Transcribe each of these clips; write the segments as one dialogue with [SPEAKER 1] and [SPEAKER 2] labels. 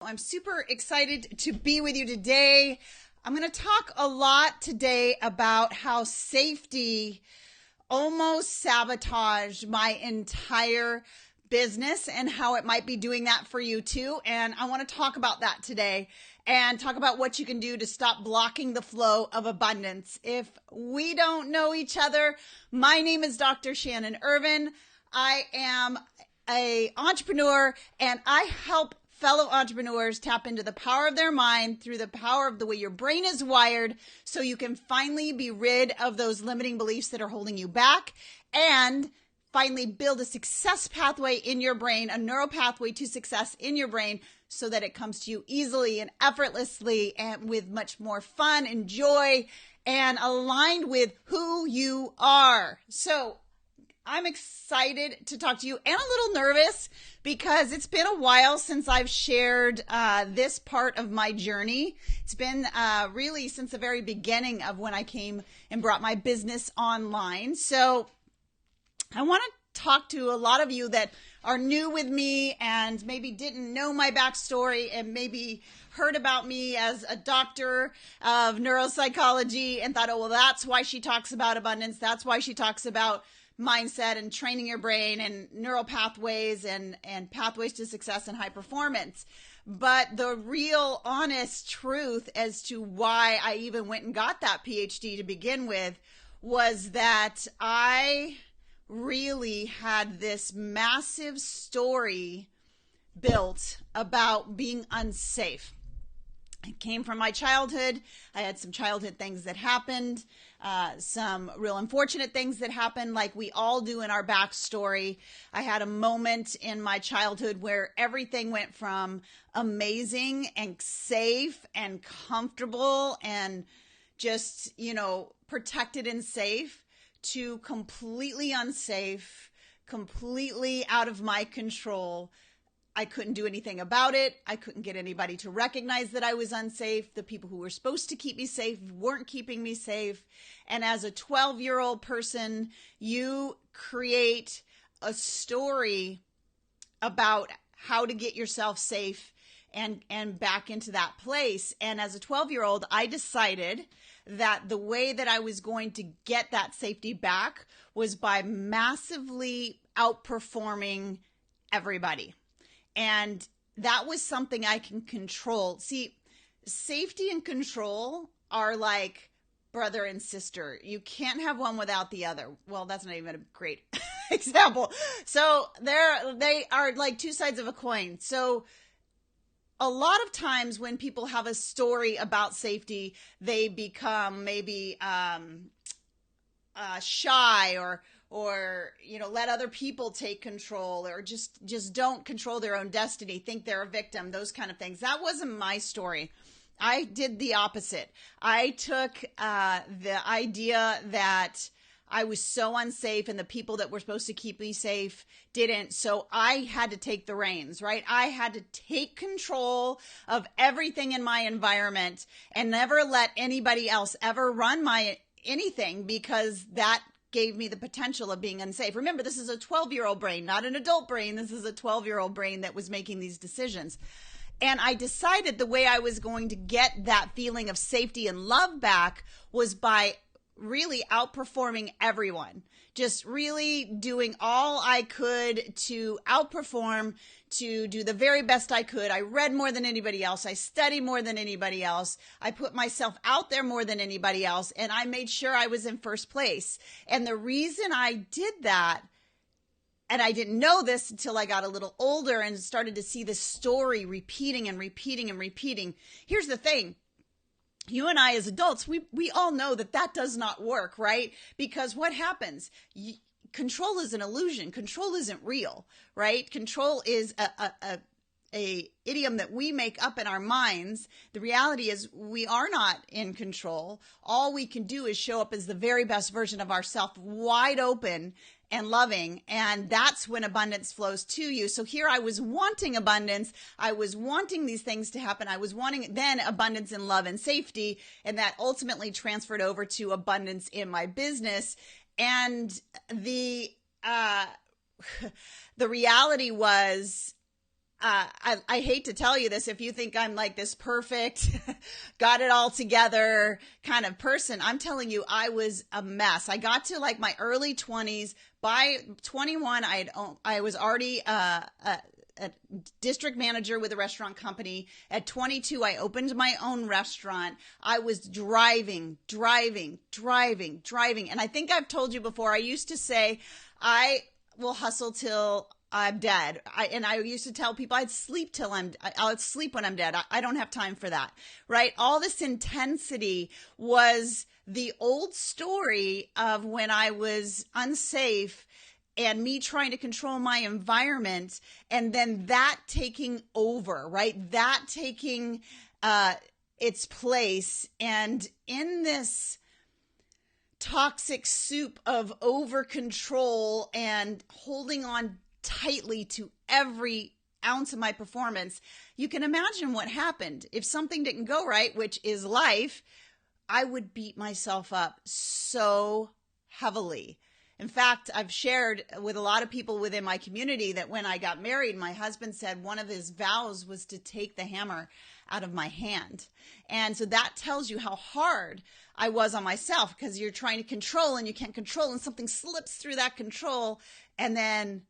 [SPEAKER 1] I'm super excited to be with you today. I'm going to talk a lot today about how safety almost sabotaged my entire business and how it might be doing that for you too. And I want to talk about that today and talk about what you can do to stop blocking the flow of abundance. If we don't know each other, my name is Dr. Shannon Irvine. I am an entrepreneur and I help fellow entrepreneurs tap into the power of their mind through the power of the way your brain is wired so you can finally be rid of those limiting beliefs that are holding you back and finally build a success pathway in your brain, a neuropathway to success in your brain so that it comes to you easily and effortlessly and with much more fun and joy and aligned with who you are. So I'm excited to talk to you and a little nervous because it's been a while since I've shared this part of my journey. It's been really since the very beginning of when I came and brought my business online. So I want to talk to a lot of you that are new with me and maybe didn't know my backstory and maybe heard about me as a doctor of neuropsychology and thought, oh, well, that's why she talks about abundance. That's why she talks about mindset and training your brain and neural pathways and pathways to success and high performance. But the real honest truth as to why I even went and got that PhD to begin with was that I really had this massive story built about being unsafe. It came from my childhood. I had some childhood things that happened, some real unfortunate things that happened like we all do in our backstory. I had a moment in my childhood where everything went from amazing and safe and comfortable and just, protected and safe to completely unsafe, completely out of my control. I couldn't do anything about it. I couldn't get anybody to recognize that I was unsafe. The people who were supposed to keep me safe weren't keeping me safe. And as a 12-year-old person, you create a story about how to get yourself safe and back into that place. And as a 12-year-old, I decided that the way that I was going to get that safety back was by massively outperforming everybody. And that was something I can control. See, safety and control are like brother and sister. You can't have one without the other. Well, that's not even a great example. So they are like two sides of a coin. So a lot of times when people have a story about safety, they become maybe shy or let other people take control or just don't control their own destiny, think they're a victim, those kind of things. That wasn't my story. I did the opposite. I took the idea that I was so unsafe and the people that were supposed to keep me safe didn't. So I had to take the reins, right? I had to take control of everything in my environment and never let anybody else ever run my anything because that gave me the potential of being unsafe. Remember, this is a 12-year-old brain, not an adult brain. This is a 12-year-old brain that was making these decisions. And I decided the way I was going to get that feeling of safety and love back was by really outperforming everyone, just really doing all I could to outperform, to do the very best I could. I read more than anybody else. I studied more than anybody else. I put myself out there more than anybody else, and I made sure I was in first place. And the reason I did that, and I didn't know this until I got a little older and started to see this story repeating and repeating and repeating. Here's the thing. You and I as adults, we all know that does not work, right? Because what happens? Control is an illusion. Control isn't real, right? Control is a idiom that we make up in our minds. The reality is we are not in control. All we can do is show up as the very best version of ourselves, wide open and loving. And that's when abundance flows to you. So here I was wanting abundance. I was wanting these things to happen. I was wanting then abundance in love and safety. And that ultimately transferred over to abundance in my business. And the reality was I hate to tell you this if you think I'm like this perfect, got it all together kind of person. I'm telling you, I was a mess. I got to like my early 20s. By 21, I was already a district manager with a restaurant company. At 22, I opened my own restaurant. I was driving. And I think I've told you before, I used to say, I will hustle till I'm dead. I used to tell people I'll sleep when I'm dead. I don't have time for that, right? All this intensity was the old story of when I was unsafe and me trying to control my environment, and then that taking over, right? That taking its place. And in this toxic soup of over control and holding on tightly to every ounce of my performance, you can imagine what happened. If something didn't go right, which is life, I would beat myself up so heavily. In fact, I've shared with a lot of people within my community that when I got married, my husband said one of his vows was to take the hammer out of my hand. And so that tells you how hard I was on myself, because you're trying to control and you can't control, and something slips through that control, and then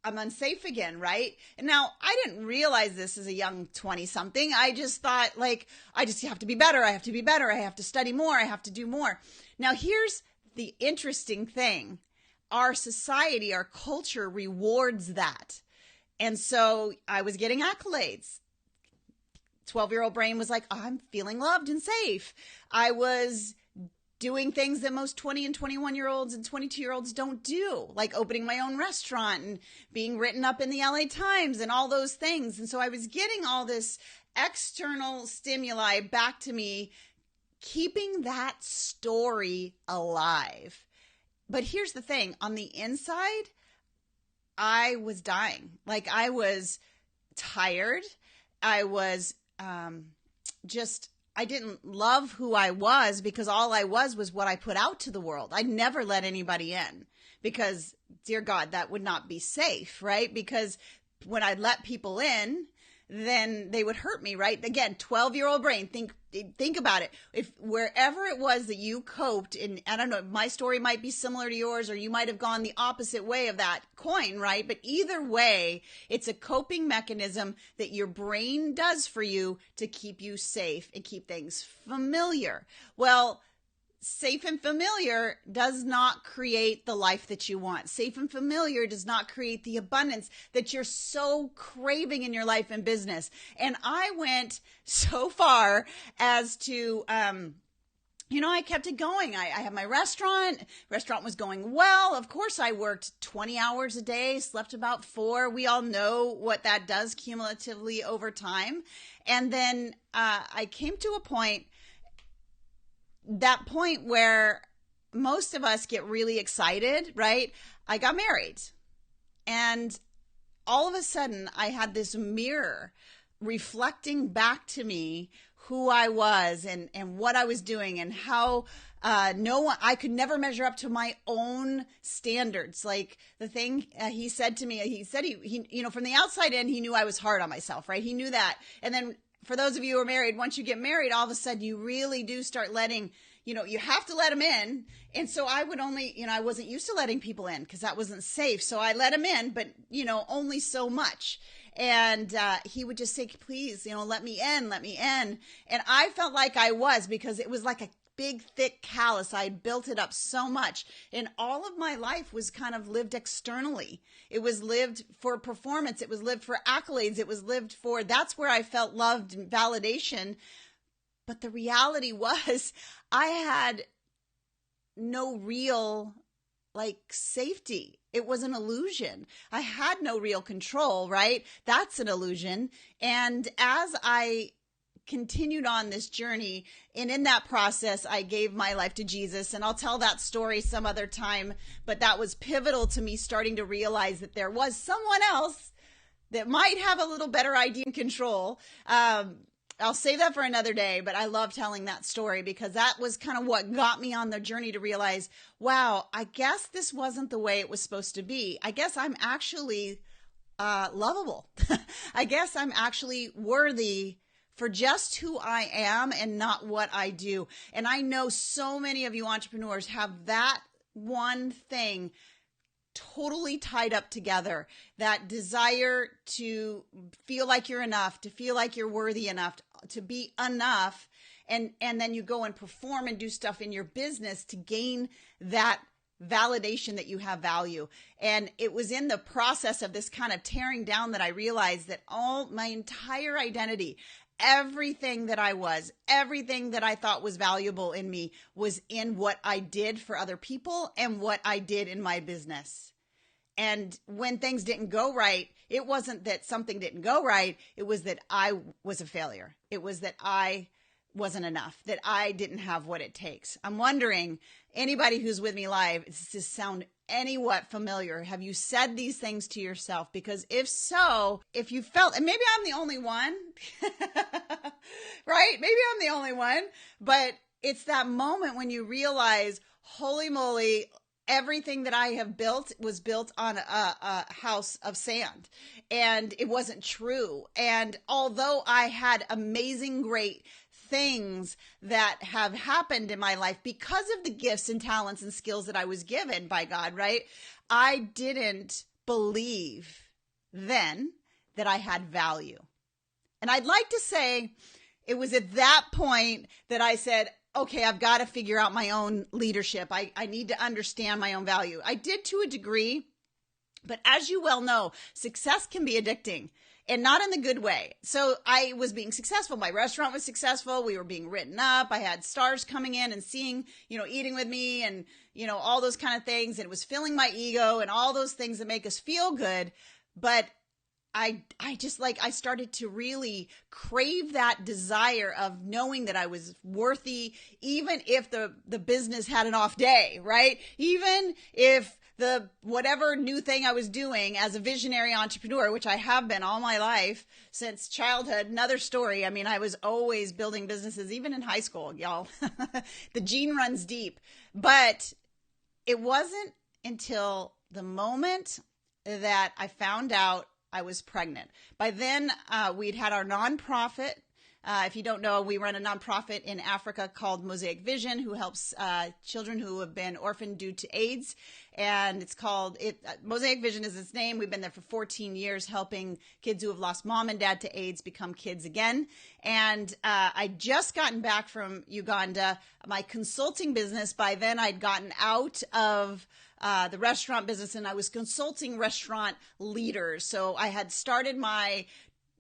[SPEAKER 1] I'm unsafe again, right? And now I didn't realize this as a young 20-something. I just thought, like, I just have to be better. I have to be better. I have to study more. I have to do more. Now, here's the interesting thing. Our society, our culture rewards that. And so I was getting accolades. 12-year-old brain was like, oh, I'm feeling loved and safe. I was doing things that most 20 and 21-year-olds and 22-year-olds don't do, like opening my own restaurant and being written up in the LA Times and all those things. And so I was getting all this external stimuli back to me, keeping that story alive. But here's the thing. On the inside, I was dying. Like, I was tired. I was I didn't love who I was, because all I was what I put out to the world. I never let anybody in, because, dear God, that would not be safe, right? Because when I let people in, then they would hurt me, right? Again, 12-year-old brain, think about it. If wherever it was that you coped, and I don't know, my story might be similar to yours, or you might have gone the opposite way of that coin, right? But either way, it's a coping mechanism that your brain does for you to keep you safe and keep things familiar. Well, safe and familiar does not create the life that you want. Safe and familiar does not create the abundance that you're so craving in your life and business. And I went so far as to, I kept it going. I had my restaurant was going well. Of course, I worked 20 hours a day, slept about 4. We all know what that does cumulatively over time. And then I came to a point where most of us get really excited, right? I got married, and all of a sudden I had this mirror reflecting back to me who I was and what I was doing, and how I could never measure up to my own standards. Like the thing he said to me, he said he from the outside in, he knew I was hard on myself, right? He knew that. And then for those of you who are married, once you get married, all of a sudden you really do start letting, you have to let them in. And so I would only, I wasn't used to letting people in because that wasn't safe. So I let them in, but, only so much. And he would just say, please, let me in. And I felt like I was, because it was like a big, thick callus. I built it up so much. And all of my life was kind of lived externally. It was lived for performance. It was lived for accolades. It was lived for, that's where I felt loved and validation. But the reality was I had no real safety. It was an illusion. I had no real control, right? That's an illusion. And as I continued on this journey, and in that process, I gave my life to Jesus, and I'll tell that story some other time, but that was pivotal to me starting to realize that there was someone else that might have a little better idea and control. I'll save that for another day, but I love telling that story because that was kind of what got me on the journey to realize, wow, I guess this wasn't the way it was supposed to be. I guess I'm actually lovable. I guess I'm actually worthy for just who I am and not what I do. And I know so many of you entrepreneurs have that one thing totally tied up together, that desire to feel like you're enough, to feel like you're worthy enough, to be enough. And then you go and perform and do stuff in your business to gain that validation that you have value. And it was in the process of this kind of tearing down that I realized that all my entire identity, everything that I was, everything that I thought was valuable in me was in what I did for other people and what I did in my business. And when things didn't go right, it wasn't that something didn't go right. It was that I was a failure. It was that I wasn't enough, that I didn't have what it takes. I'm wondering, anybody who's with me live, does this sound anywhat familiar? Have you said these things to yourself? Because if so, if you felt, and maybe I'm the only one, right? Maybe I'm the only one, but it's that moment when you realize, holy moly, everything that I have built was built on a house of sand, and it wasn't true. And although I had amazing, great things that have happened in my life because of the gifts and talents and skills that I was given by God, right? I didn't believe then that I had value. And I'd like to say it was at that point that I said, okay, I've got to figure out my own leadership. I need to understand my own value. I did to a degree, but as you well know, success can be addicting. And not in the good way. So I was being successful. My restaurant was successful. We were being written up. I had stars coming in and seeing, eating with me and, all those kind of things. And it was filling my ego and all those things that make us feel good. But I started to really crave that desire of knowing that I was worthy, even if the business had an off day, right? Even if the whatever new thing I was doing as a visionary entrepreneur, which I have been all my life since childhood. Another story. I mean, I was always building businesses, even in high school, y'all. The gene runs deep. But it wasn't until the moment that I found out I was pregnant. By then, we'd had our nonprofit. If you don't know, we run a nonprofit in Africa called Mosaic Vision, who helps children who have been orphaned due to AIDS. And it's called, Mosaic Vision is its name. We've been there for 14 years helping kids who have lost mom and dad to AIDS become kids again. And I'd just gotten back from Uganda. My consulting business, by then I'd gotten out of the restaurant business and I was consulting restaurant leaders. So I had started my,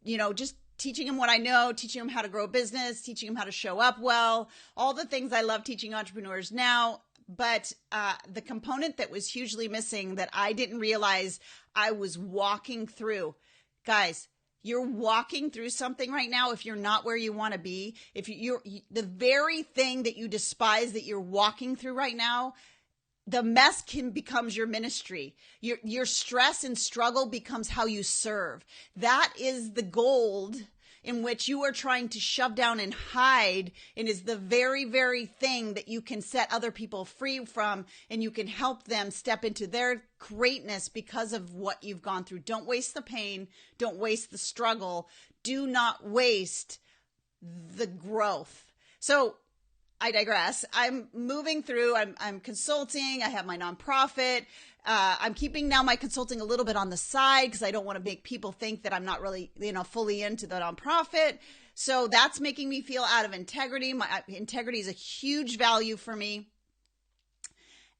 [SPEAKER 1] just teaching them what I know, teaching them how to grow a business, teaching them how to show up well, all the things I love teaching entrepreneurs now. But the component that was hugely missing that I didn't realize I was walking through, guys, you're walking through something right now. If you're not where you want to be, if you're the very thing that you despise that you're walking through right now, the mess becomes your ministry. Your stress and struggle becomes how you serve. That is the gold in which you are trying to shove down and hide, and is the very, very thing that you can set other people free from, and you can help them step into their greatness because of what you've gone through. Don't waste the pain. Don't waste the struggle. Do not waste the growth. So I digress. I'm moving through, I'm consulting. I have my nonprofit. I'm keeping now my consulting a little bit on the side because I don't want to make people think that I'm not really, fully into the nonprofit. So that's making me feel out of integrity. My integrity is a huge value for me.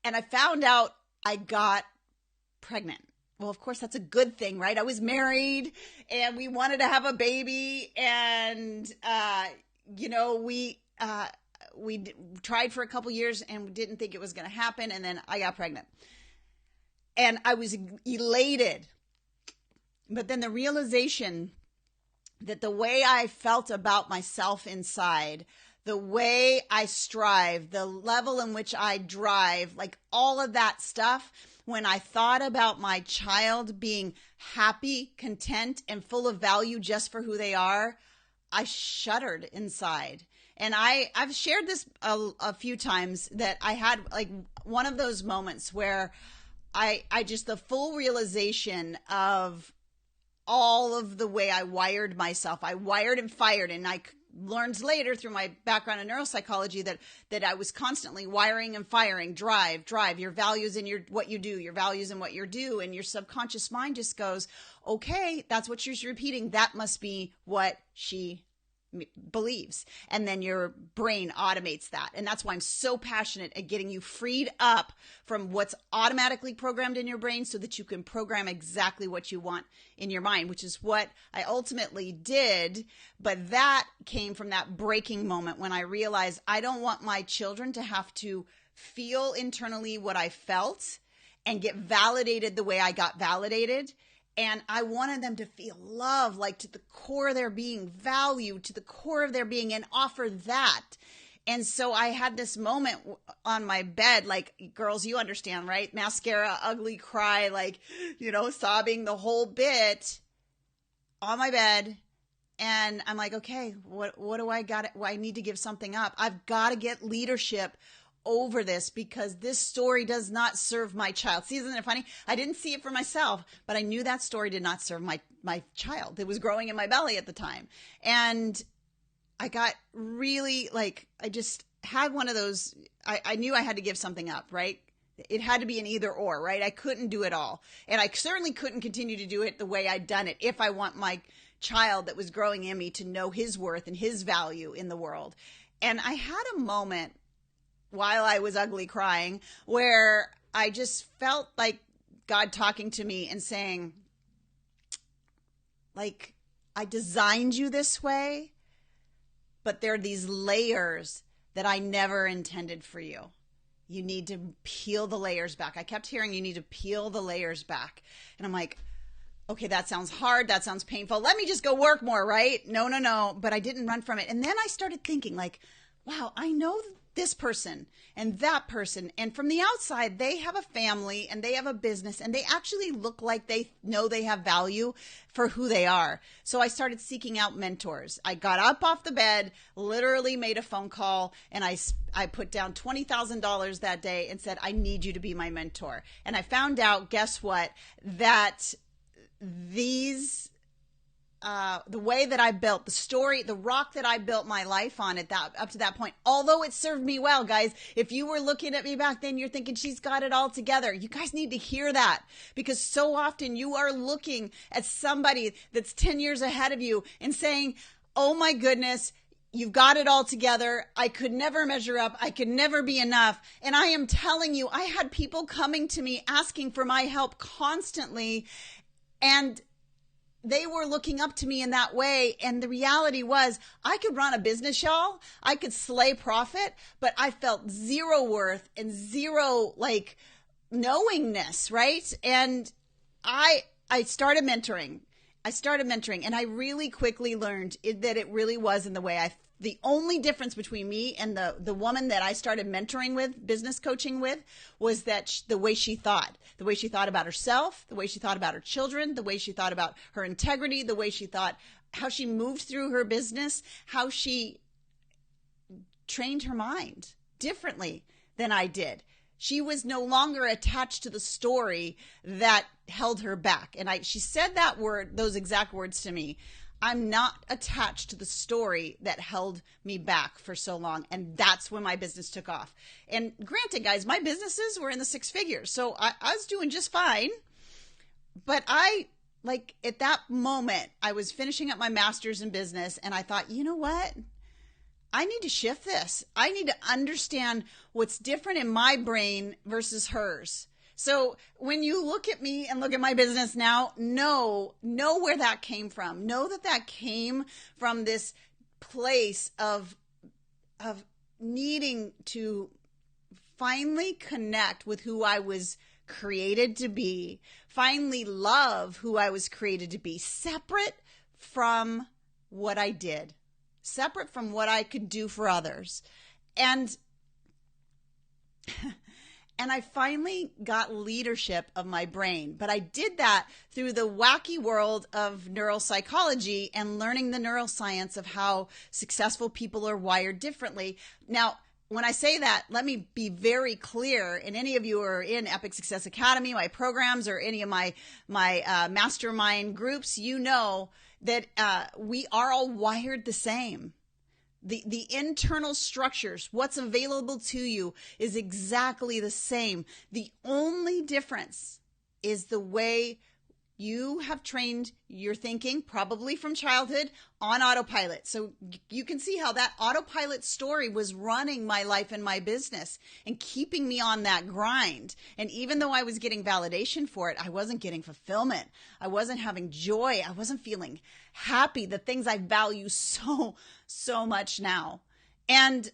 [SPEAKER 1] And I found out I got pregnant. Well, of course, that's a good thing, right? I was married and we wanted to have a baby, and, we tried for a couple years and we didn't think it was going to happen. And then I got pregnant and I was elated. But then the realization that the way I felt about myself inside, the way I strive, the level in which I drive, like all of that stuff, when I thought about my child being happy, content, and full of value just for who they are, I shuddered inside. And I've shared this a few times that I had like one of those moments where I just the full realization of all of the way I wired myself. I wired and fired, and I learned later through my background in neuropsychology that I was constantly wiring and firing, drive, your values and what you do, your values and what you do. And your subconscious mind just goes, okay, that's what she's repeating. That must be what she believes. And then your brain automates that. And that's why I'm so passionate at getting you freed up from what's automatically programmed in your brain so that you can program exactly what you want in your mind, which is what I ultimately did. But that came from that breaking moment when I realized I don't want my children to have to feel internally what I felt and get validated the way I got validated. And I wanted them to feel love, like to the core of their being, value to the core of their being, and offer that. And so I had this moment on my bed, like, girls, you understand, right? Mascara, ugly cry, like, sobbing the whole bit on my bed. And I'm like, okay, what do I got? I need to give something up. I've got to get leadership over this because this story does not serve my child. See, isn't it funny? I didn't see it for myself, but I knew that story did not serve my child. It was growing in my belly at the time. And I got really I just had one of those, I knew I had to give something up, right? It had to be an either or, right? I couldn't do it all. And I certainly couldn't continue to do it the way I'd done it if I want my child that was growing in me to know his worth and his value in the world. And I had a moment while I was ugly crying where I just felt like God talking to me and saying, like, I designed you this way, but there are these layers that I never intended for you. You need to peel the layers back. I kept hearing you need to peel the layers back. And I'm like, okay, that sounds hard. That sounds painful. Let me just go work more, right? No. But I didn't run from it. And then I started thinking like, wow, I know this person and that person. And from the outside, they have a family and they have a business and they actually look like they know they have value for who they are. So I started seeking out mentors. I got up off the bed, literally made a phone call, and I put down $20,000 that day and said, I need you to be my mentor. And I found out, guess what, that the way that I built the story, the rock that I built my life on up to that point, although it served me well, guys, if you were looking at me back then, you're thinking she's got it all together. You guys need to hear that, because so often you are looking at somebody that's 10 years ahead of you and saying, oh my goodness, you've got it all together. I could never measure up. I could never be enough. And I am telling you, I had people coming to me asking for my help constantly, and they were looking up to me in that way. And the reality was I could run a business, y'all. I could slay profit, but I felt zero worth and zero knowingness, right? And I started mentoring. And I really quickly learned that it really was in the way the only difference between me and the woman that I started mentoring with, business coaching with, was that the way she thought about herself, the way she thought about her children, the way she thought about her integrity, the way she thought, how she moved through her business, how she trained her mind differently than I did. She was no longer attached to the story that held her back. And she said those exact words to me. I'm not attached to the story that held me back for so long. And that's when my business took off. And granted, guys, my businesses were in the six figures. So I was doing just fine. But at that moment, I was finishing up my master's in business. And I thought, you know what? I need to shift this. I need to understand what's different in my brain versus hers. So when you look at me and look at my business now, know where that came from. Know that came from this place of needing to finally connect with who I was created to be, finally love who I was created to be, separate from what I did, separate from what I could do for others. And I finally got leadership of my brain. But I did that through the wacky world of neuropsychology and learning the neuroscience of how successful people are wired differently. Now, when I say that, let me be very clear. And any of you who are in Epic Success Academy, my programs, or any of my mastermind groups, you know that we are all wired the same. The internal structures, what's available to you is exactly the same. The only difference is the way you have trained your thinking, probably from childhood, on autopilot. So you can see how that autopilot story was running my life and my business and keeping me on that grind. And even though I was getting validation for it, I wasn't getting fulfillment. I wasn't having joy. I wasn't feeling happy, the things I value so much now. And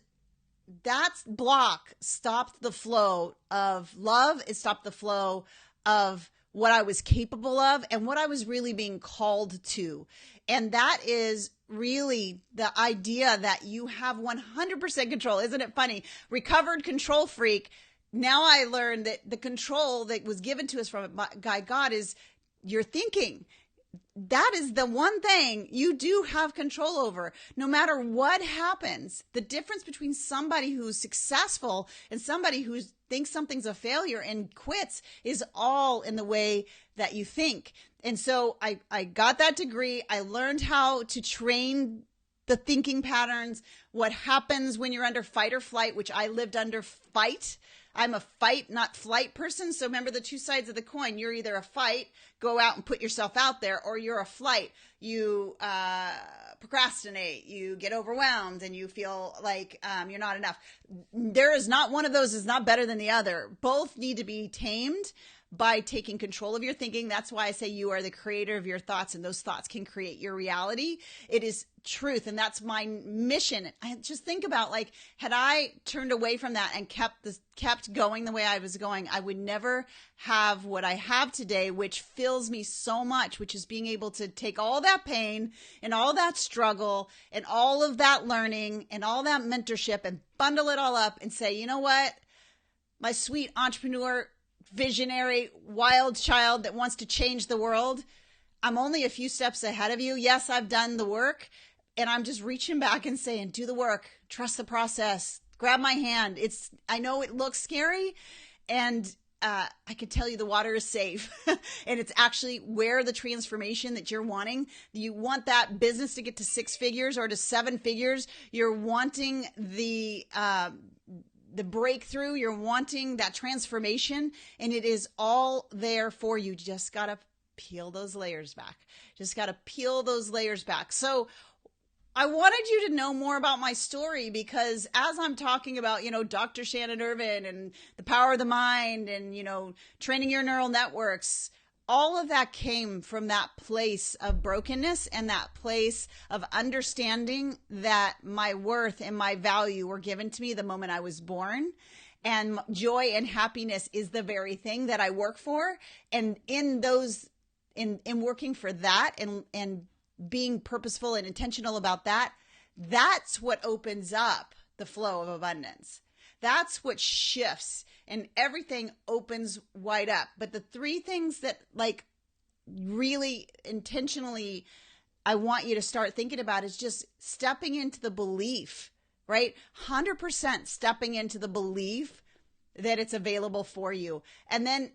[SPEAKER 1] that block stopped the flow of love. It stopped the flow of what I was capable of and what I was really being called to. And that is really the idea that you have 100% control. Isn't it funny? Recovered control freak. Now I learned that the control that was given to us from God is your thinking. That is the one thing you do have control over. No matter what happens, the difference between somebody who's successful and somebody who thinks something's a failure and quits is all in the way that you think. And so I got that degree. I learned how to train the thinking patterns, what happens when you're under fight or flight, which I lived under fight. I'm a fight, not flight person. So remember the two sides of the coin. You're either a fight, go out and put yourself out there, or you're a flight. You procrastinate, you get overwhelmed, and you feel like you're not enough. There is not one of those is not better than the other. Both need to be tamed by taking control of your thinking. That's why I say you are the creator of your thoughts, and those thoughts can create your reality. It is truth, and that's my mission. I just think about, like, had I turned away from that and kept going the way I was going, I would never have what I have today, which fills me so much, which is being able to take all that pain and all that struggle and all of that learning and all that mentorship and bundle it all up and say, you know what, my sweet entrepreneur, visionary, wild child that wants to change the world, I'm only a few steps ahead of you. Yes, I've done the work, and I'm just reaching back and saying, do the work, trust the process, grab my hand. I know it looks scary, and I can tell you the water is safe. And it's actually where the transformation that you're wanting. You want that business to get to 6 figures or to 7 figures. You're wanting the breakthrough, you're wanting that transformation, and it is all there for you. You just got to peel those layers back. So I wanted you to know more about my story, because as I'm talking about, Dr. Shannon Irvine and the power of the mind and, training your neural networks, all of that came from that place of brokenness and that place of understanding that my worth and my value were given to me the moment I was born. And joy and happiness is the very thing that I work for. And in working for that and being purposeful and intentional about that, that's what opens up the flow of abundance. That's what shifts, and everything opens wide up. But the 3 things that, like, really intentionally I want you to start thinking about is just stepping into the belief, right? 100% stepping into the belief that it's available for you. And then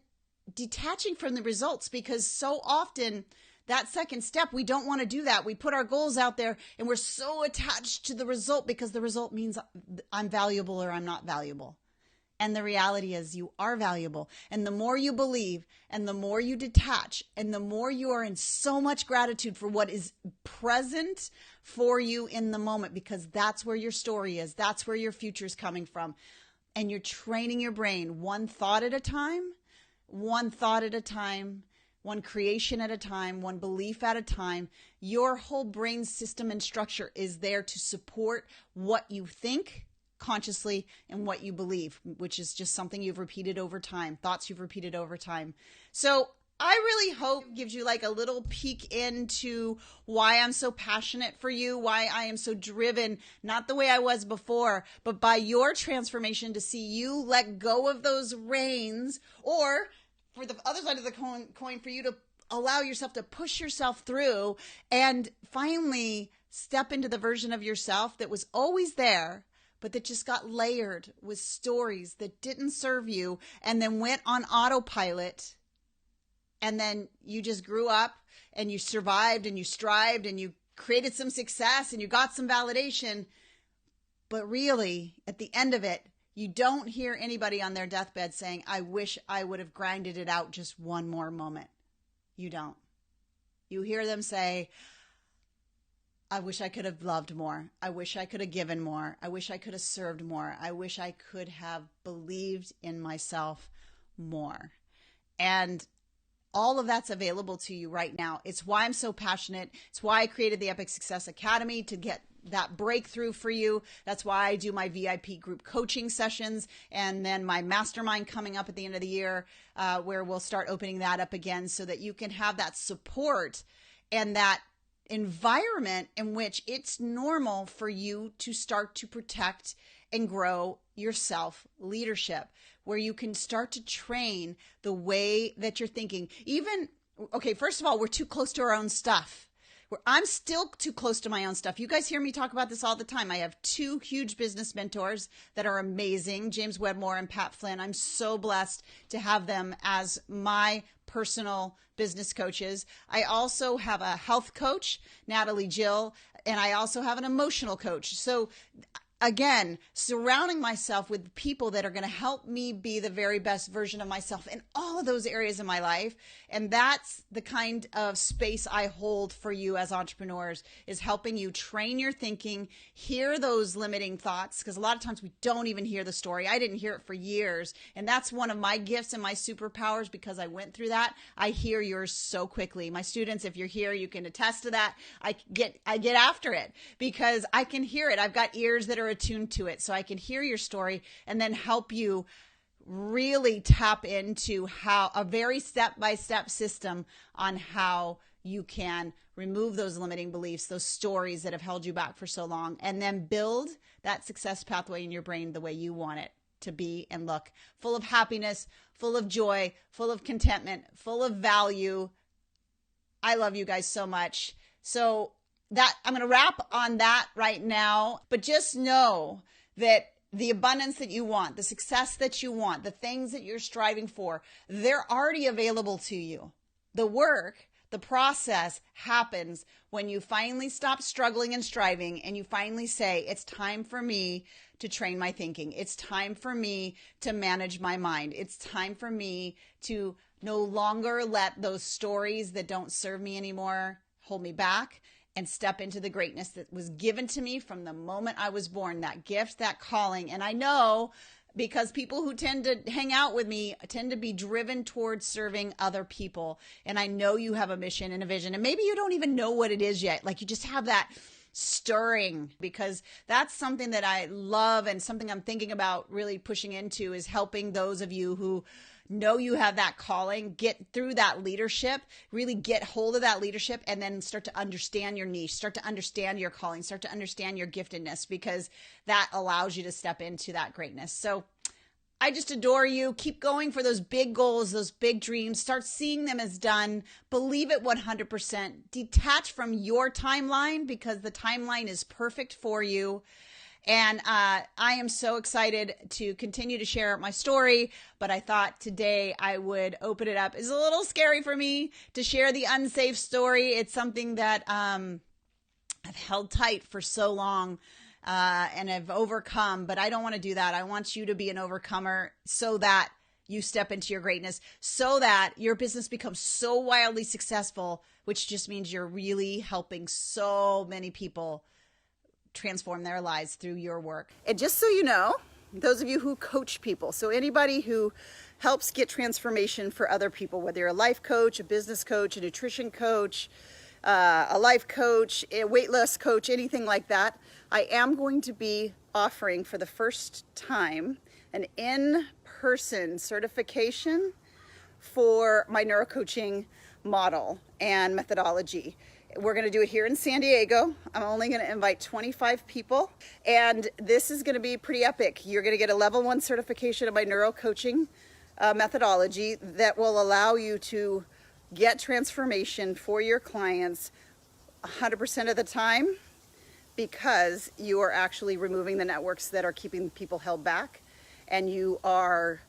[SPEAKER 1] detaching from the results, because so often that second step, we don't want to do that. We put our goals out there and we're so attached to the result because the result means I'm valuable or I'm not valuable. And the reality is you are valuable. And the more you believe and the more you detach and the more you are in so much gratitude for what is present for you in the moment, because that's where your story is. That's where your future is coming from. And you're training your brain one thought at a time, one creation at a time, one belief at a time. Your whole brain system and structure is there to support what you think consciously and what you believe, which is just something you've repeated over time, thoughts you've repeated over time. So I really hope gives you like a little peek into why I'm so passionate for you, why I am so driven, not the way I was before, but by your transformation to see you let go of those reins, or for the other side of the coin, for you to allow yourself to push yourself through and finally step into the version of yourself that was always there, but that just got layered with stories that didn't serve you and then went on autopilot. And then you just grew up and you survived and you strived and you created some success and you got some validation. But really, at the end of it, you don't hear anybody on their deathbed saying, I wish I would have grinded it out just one more moment. You don't. You hear them say, I wish I could have loved more. I wish I could have given more. I wish I could have served more. I wish I could have believed in myself more. And all of that's available to you right now. It's why I'm so passionate. It's why I created the Epic Success Academy, to get that breakthrough for you. That's why I do my VIP group coaching sessions, and then my mastermind coming up at the end of the year, where we'll start opening that up again so that you can have that support and that environment in which it's normal for you to start to protect and grow your self-leadership, where you can start to train the way that you're thinking. Okay, first of all, we're too close to our own stuff. I'm still too close to my own stuff. You guys hear me talk about this all the time. I have two huge business mentors that are amazing, James Wedmore and Pat Flynn. I'm so blessed to have them as my personal business coaches. I also have a health coach, Natalie Jill, and I also have an emotional coach. So again, surrounding myself with people that are going to help me be the very best version of myself in all of those areas of my life. And that's the kind of space I hold for you as entrepreneurs, is helping you train your thinking, hear those limiting thoughts, because a lot of times we don't even hear the story. I didn't hear it for years. And that's one of my gifts and my superpowers, because I went through that. I hear yours so quickly. My students, if you're here, you can attest to that. I get after it because I can hear it. I've got ears that are attuned to it, so I can hear your story and then help you really tap into how a very step-by-step system on how you can remove those limiting beliefs, those stories that have held you back for so long, and then build that success pathway in your brain the way you want it to be and look, full of happiness, full of joy, full of contentment, full of value. I love you guys so much. So that I'm going to wrap on that right now, but just know that the abundance that you want, the success that you want, the things that you're striving for, they're already available to you. The work, the process happens when you finally stop struggling and striving and you finally say, it's time for me to train my thinking. It's time for me to manage my mind. It's time for me to no longer let those stories that don't serve me anymore hold me back, and step into the greatness that was given to me from the moment I was born, that gift, that calling. And I know, because people who tend to hang out with me tend to be driven towards serving other people. And I know you have a mission and a vision, and maybe you don't even know what it is yet. Like, you just have that stirring, because that's something that I love and something I'm thinking about really pushing into, is helping those of you who know you have that calling, get through that leadership, really get hold of that leadership, and then start to understand your niche, start to understand your calling, start to understand your giftedness, because that allows you to step into that greatness. So I just adore you. Keep going for those big goals, those big dreams. Start seeing them as done. Believe it 100%. Detach from your timeline, because the timeline is perfect for you. And I am so excited to continue to share my story, but I thought today I would open it up. It's a little scary for me to share the unsafe story. It's something that I've held tight for so long and have overcome, but I don't want to do that. I want you to be an overcomer so that you step into your greatness, so that your business becomes so wildly successful, which just means you're really helping so many people transform their lives through your work. And just so you know, those of you who coach people, so anybody who helps get transformation for other people, whether you're a life coach, a business coach, a nutrition coach, a life coach, a weight loss coach, anything like that, I am going to be offering for the first time an in-person certification for my neurocoaching model and methodology. We're going to do it here in San Diego. I'm only going to invite 25 people, and this is going to be pretty epic. You're going to get a level 1 certification of my neurocoaching methodology that will allow you to get transformation for your clients 100% of the time, because you are actually removing the networks that are keeping people held back, and you are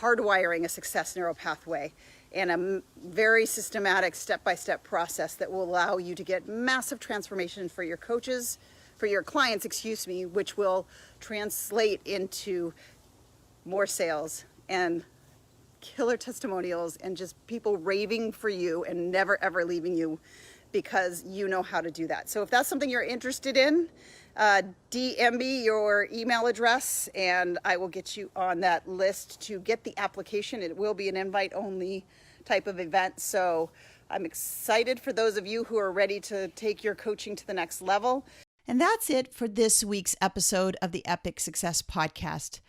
[SPEAKER 1] hardwiring a success neuropathway and a very systematic step-by-step process that will allow you to get massive transformation for your coaches, for your clients, which will translate into more sales and killer testimonials and just people raving for you and never ever leaving you because you know how to do that. So if that's something you're interested in, DM me your email address and I will get you on that list to get the application. It will be an invite-only type of event. So I'm excited for those of you who are ready to take your coaching to the next level. And that's it for this week's episode of the Epic Success Podcast.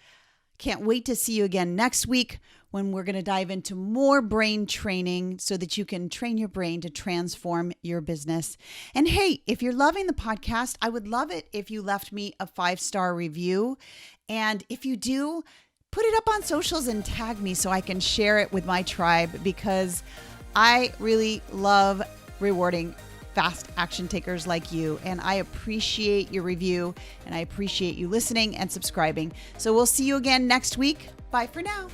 [SPEAKER 1] Can't wait to see you again next week when we're going to dive into more brain training so that you can train your brain to transform your business. And hey, if you're loving the podcast, I would love it if you left me a 5-star review. And if you do, put it up on socials and tag me so I can share it with my tribe, because I really love rewarding fast action takers like you. And I appreciate your review, and I appreciate you listening and subscribing. So we'll see you again next week. Bye for now.